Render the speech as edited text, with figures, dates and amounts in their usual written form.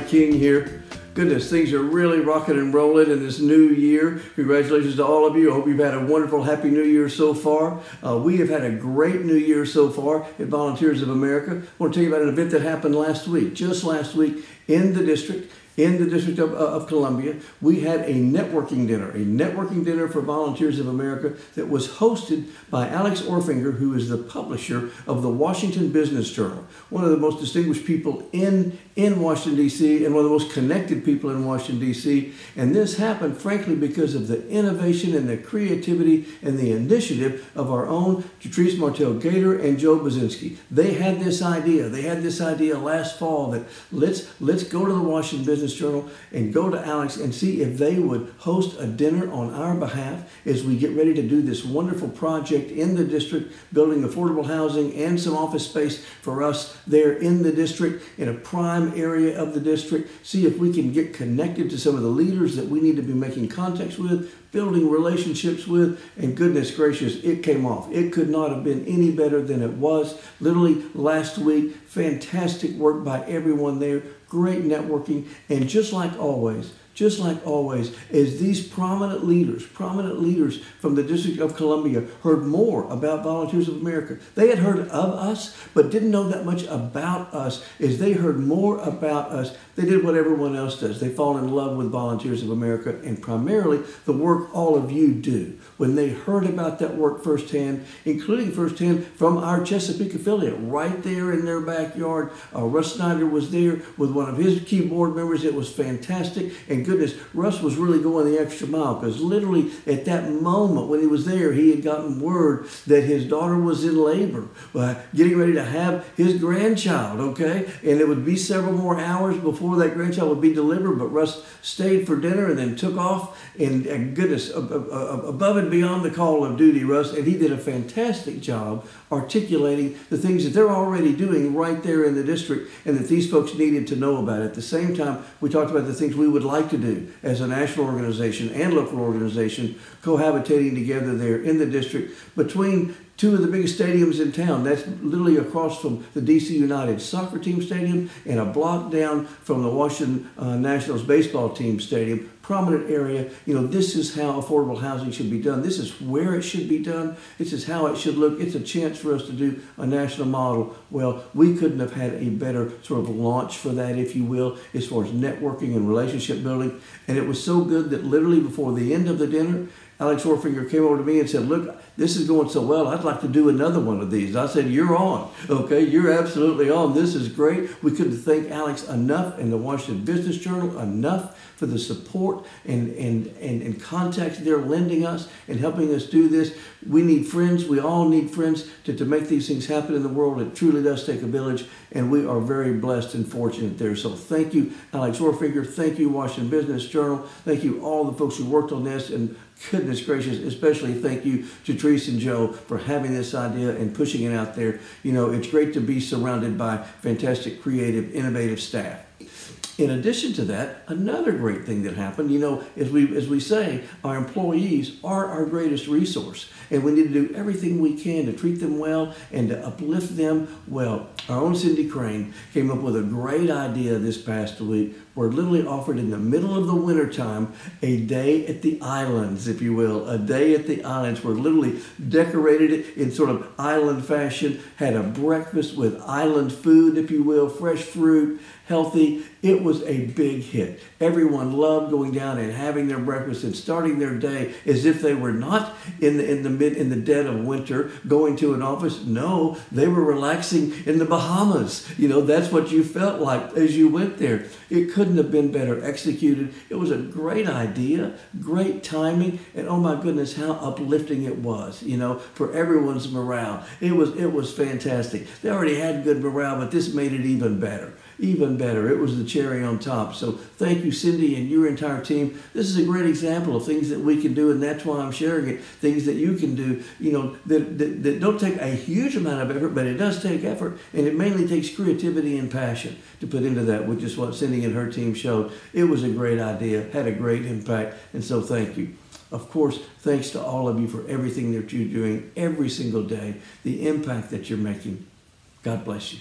Mike King here. Goodness, things are really rocking and rolling in this new year. Congratulations to all of you. I hope you've had a wonderful, happy new year so far. We have had a great new year so far at Volunteers of America. I want to tell you about an event that happened last week, just last week in the District of Columbia. We had a networking dinner for Volunteers of America that was hosted by Alex Orfinger, who is the publisher of the Washington Business Journal, one of the most distinguished people in Washington, D.C., and one of the most connected people in Washington, D.C. And this happened, frankly, because of the innovation and the creativity and the initiative of our own Jatrice Martel-Gator and Joe Baczynski. They had this idea last fall that let's go to the Washington Business Journal and go to Alex and see if they would host a dinner on our behalf as we get ready to do this wonderful project in the district, building affordable housing and some office space for us there in the district, in a prime area of the district. See if we can get connected to some of the leaders that we need to be making contacts with, building relationships with, and goodness gracious, it came off. It could not have been any better than it was. Literally last week, fantastic work by everyone there, great networking, and just like always, as these prominent leaders from the District of Columbia heard more about Volunteers of America. They had heard of us, but didn't know that much about us. As they heard more about us, they did what everyone else does. They fall in love with Volunteers of America and primarily the work all of you do. When they heard about that work firsthand, including firsthand from our Chesapeake affiliate, right there in their backyard, Russ Snyder was there with one of his key board members. It was fantastic. And goodness, Russ was really going the extra mile, because literally at that moment when he was there, he had gotten word that his daughter was in labor, getting ready to have his grandchild, okay? And it would be several more hours before that grandchild would be delivered, but Russ stayed for dinner and then took off, and goodness, above and beyond the call of duty, Russ, and he did a fantastic job articulating the things that they're already doing right there in the district and that these folks needed to know about. At the same time, we talked about the things we would like to do as a national organization and local organization, cohabitating together there in the district between two of the biggest stadiums in town. That's literally across from the DC United soccer team stadium and a block down from the Washington Nationals baseball team stadium. Prominent area. You know, this is how affordable housing should be done. This is where it should be done. This is how it should look. It's a chance for us to do a national model. Well, we couldn't have had a better sort of launch for that, if you will, as far as networking and relationship building. And it was so good that literally before the end of the dinner, Alex Orfinger came over to me and said, look, this is going so well, I'd like to do another one of these. I said, you're on. Okay, you're absolutely on. This is great. We couldn't thank Alex enough and the Washington Business Journal enough for the support and contacts they're lending us and helping us do this. We need friends. We all need friends to make these things happen in the world. It truly does take a village, and we are very blessed and fortunate there. So thank you, Alex Orfinger. Thank you, Washington Business Journal. Thank you, all the folks who worked on this, and goodness gracious, especially thank you to Jatrice and Joe for having this idea and pushing it out there. You know, it's great to be surrounded by fantastic, creative, innovative staff. In addition to that, another great thing that happened, you know, as we say, our employees are our greatest resource, and we need to do everything we can to treat them well and to uplift them well. Our own Cindy Crane came up with a great idea this past week. We're literally offered in the middle of the wintertime a day at the islands, if you will, a day at the islands. We're literally decorated it in sort of island fashion, had a breakfast with island food, if you will, fresh fruit, healthy. It was a big hit. Everyone loved going down and having their breakfast and starting their day as if they were not in the dead of winter going to an office. No, they were relaxing in the Bahamas. You know, that's what you felt like as you went there. It couldn't have been better executed. It was a great idea, great timing, and oh my goodness, how uplifting it was, you know, for everyone's morale. It was fantastic. They already had good morale, but this made it even better. Even better. It was the cherry on top. So thank you, Cindy, and your entire team. This is a great example of things that we can do, and that's why I'm sharing it. Things that you can do, you know, that don't take a huge amount of effort, but it does take effort, and it mainly takes creativity and passion to put into that, which is what Cindy and her team showed. It was a great idea, had a great impact, and so thank you. Of course, thanks to all of you for everything that you're doing every single day, the impact that you're making. God bless you.